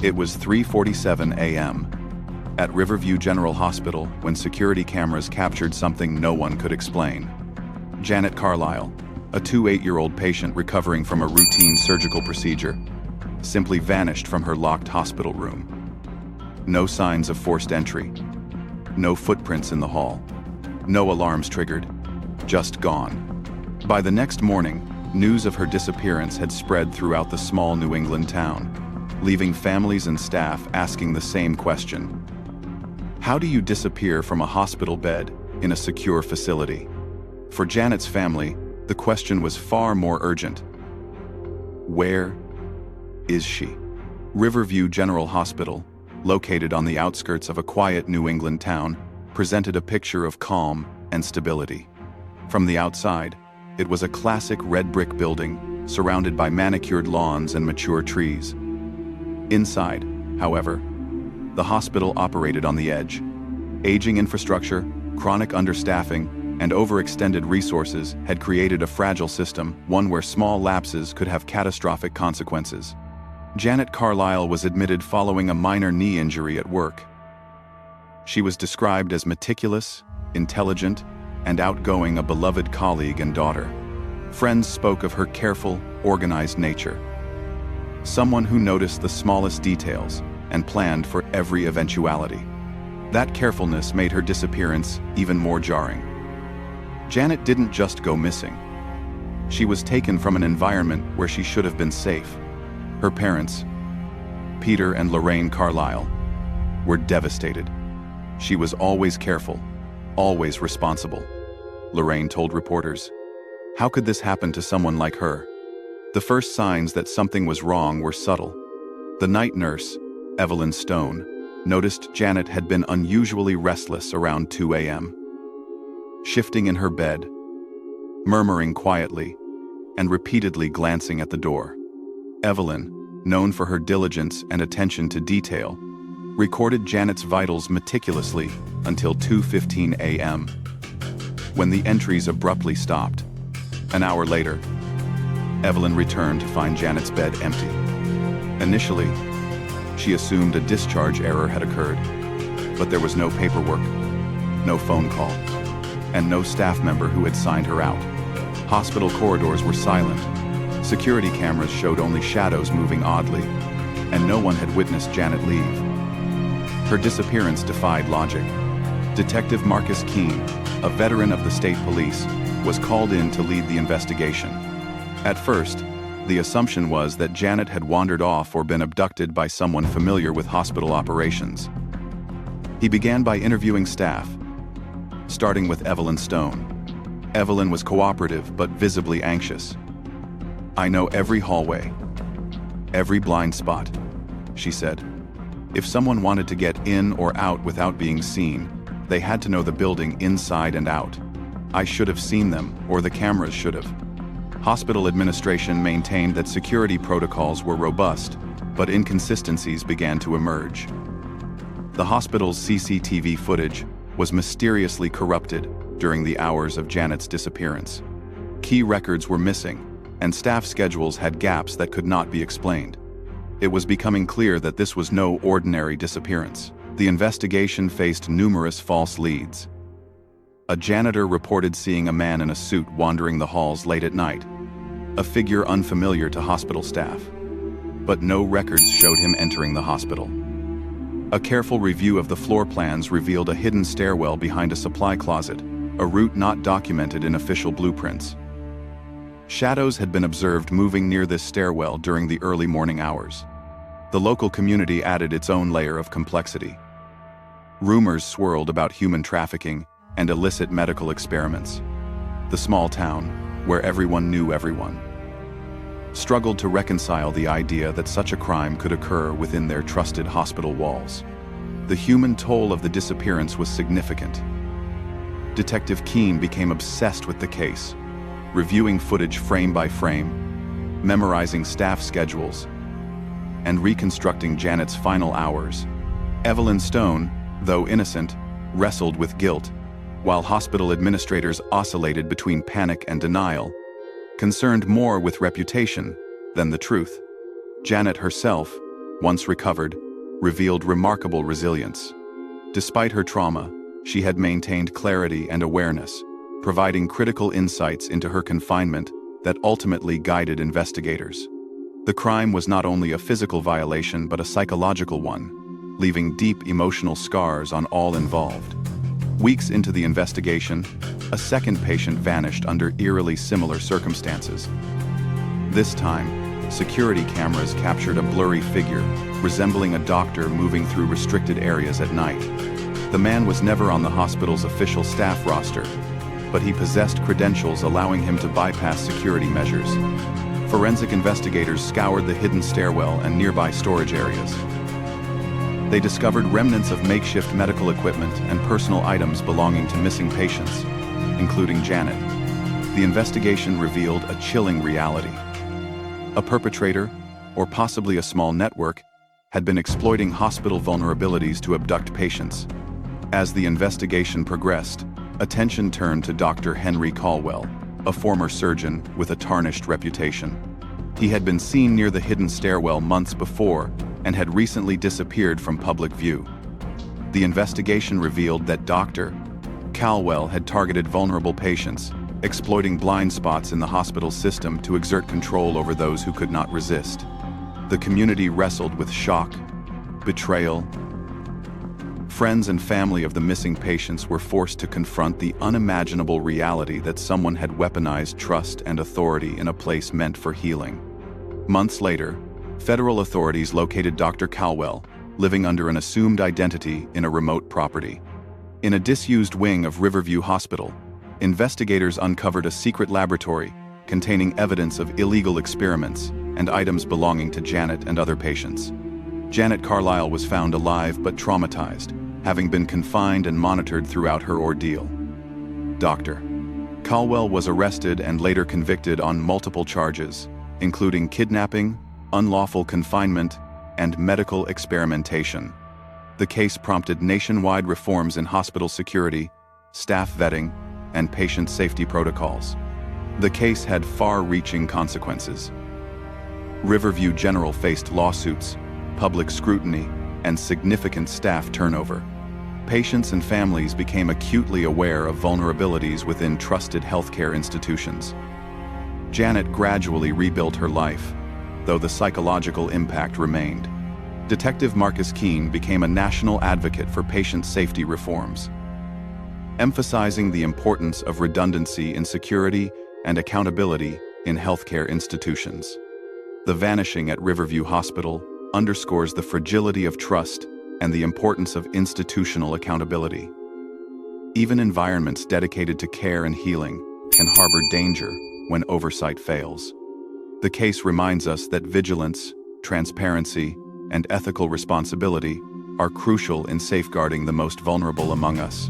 It was 3:47 a.m. at Riverview General Hospital when security cameras captured something no one could explain. Janet Carlisle, a 28-year-old patient recovering from a routine surgical procedure, simply vanished from her locked hospital room. No signs of forced entry. No footprints in the hall. No alarms triggered. Just gone. By the next morning, news of her disappearance had spread throughout the small New England town, leaving families and staff asking the same question. How do you disappear from a hospital bed in a secure facility? For Janet's family, the question was far more urgent. Where is she? Riverview General Hospital, located on the outskirts of a quiet New England town, presented a picture of calm and stability. From the outside, it was a classic red brick building surrounded by manicured lawns and mature trees. Inside, however, the hospital operated on the edge. Aging infrastructure, chronic understaffing, and overextended resources had created a fragile system, one where small lapses could have catastrophic consequences. Janet Carlisle was admitted following a minor knee injury at work. She was described as meticulous, intelligent, and outgoing, a beloved colleague and daughter. Friends spoke of her careful, organized nature. Someone who noticed the smallest details and planned for every eventuality. That carefulness made her disappearance even more jarring. Janet didn't just go missing. She was taken from an environment where she should have been safe. Her parents, Peter and Lorraine Carlisle, were devastated. She was always careful, always responsible, Lorraine told reporters. How could this happen to someone like her? The first signs that something was wrong were subtle. The night nurse, Evelyn Stone, noticed Janet had been unusually restless around 2 a.m. Shifting in her bed, murmuring quietly, and repeatedly glancing at the door. Evelyn, known for her diligence and attention to detail, recorded Janet's vitals meticulously until 2:15 a.m., when the entries abruptly stopped. An hour later, Evelyn returned to find Janet's bed empty. Initially, she assumed a discharge error had occurred, but there was no paperwork, no phone call, and no staff member who had signed her out. Hospital corridors were silent. Security cameras showed only shadows moving oddly, and no one had witnessed Janet leave. Her disappearance defied logic. Detective Marcus Keene, a veteran of the state police, was called in to lead the investigation. At first, the assumption was that Janet had wandered off or been abducted by someone familiar with hospital operations. He began by interviewing staff, starting with Evelyn Stone. Evelyn was cooperative but visibly anxious. I know every hallway, every blind spot, she said. If someone wanted to get in or out without being seen, they had to know the building inside and out. I should have seen them, or the cameras should have. Hospital administration maintained that security protocols were robust, but inconsistencies began to emerge. The hospital's CCTV footage was mysteriously corrupted during the hours of Janet's disappearance. Key records were missing, and staff schedules had gaps that could not be explained. It was becoming clear that this was no ordinary disappearance. The investigation faced numerous false leads. A janitor reported seeing a man in a suit wandering the halls late at night, a figure unfamiliar to hospital staff. But no records showed him entering the hospital. A careful review of the floor plans revealed a hidden stairwell behind a supply closet, a route not documented in official blueprints. Shadows had been observed moving near this stairwell during the early morning hours. The local community added its own layer of complexity. Rumors swirled about human trafficking and illicit medical experiments. The small town, where everyone knew everyone, struggled to reconcile the idea that such a crime could occur within their trusted hospital walls. The human toll of the disappearance was significant. Detective Keene became obsessed with the case, reviewing footage frame by frame, memorizing staff schedules, and reconstructing Janet's final hours. Evelyn Stone, though innocent, wrestled with guilt, while hospital administrators oscillated between panic and denial, concerned more with reputation than the truth. Janet herself, once recovered, revealed remarkable resilience. Despite her trauma, she had maintained clarity and awareness, providing critical insights into her confinement that ultimately guided investigators. The crime was not only a physical violation but a psychological one, leaving deep emotional scars on all involved. Weeks into the investigation, a second patient vanished under eerily similar circumstances. This time, security cameras captured a blurry figure, resembling a doctor moving through restricted areas at night. The man was never on the hospital's official staff roster, but he possessed credentials allowing him to bypass security measures. Forensic investigators scoured the hidden stairwell and nearby storage areas. They discovered remnants of makeshift medical equipment and personal items belonging to missing patients, including Janet. The investigation revealed a chilling reality. A perpetrator, or possibly a small network, had been exploiting hospital vulnerabilities to abduct patients. As the investigation progressed, attention turned to Dr. Henry Caldwell, a former surgeon with a tarnished reputation. He had been seen near the hidden stairwell months before and had recently disappeared from public view. The investigation revealed that Dr. Caldwell had targeted vulnerable patients, exploiting blind spots in the hospital system to exert control over those who could not resist. The community wrestled with shock, betrayal. Friends and family of the missing patients were forced to confront the unimaginable reality that someone had weaponized trust and authority in a place meant for healing. Months later, federal authorities located Dr. Caldwell, living under an assumed identity in a remote property. In a disused wing of Riverview Hospital, investigators uncovered a secret laboratory containing evidence of illegal experiments and items belonging to Janet and other patients. Janet Carlisle was found alive but traumatized, having been confined and monitored throughout her ordeal. Dr. Caldwell was arrested and later convicted on multiple charges, including kidnapping, unlawful confinement, and medical experimentation. The case prompted nationwide reforms in hospital security, staff vetting, and patient safety protocols. The case had far-reaching consequences. Riverview General faced lawsuits, public scrutiny, and significant staff turnover. Patients and families became acutely aware of vulnerabilities within trusted healthcare institutions. Janet gradually rebuilt her life, though the psychological impact remained. Detective Marcus Keene became a national advocate for patient safety reforms, emphasizing the importance of redundancy in security and accountability in healthcare institutions. The vanishing at Riverview Hospital underscores the fragility of trust and the importance of institutional accountability. Even environments dedicated to care and healing can harbor danger when oversight fails. The case reminds us that vigilance, transparency, and ethical responsibility are crucial in safeguarding the most vulnerable among us.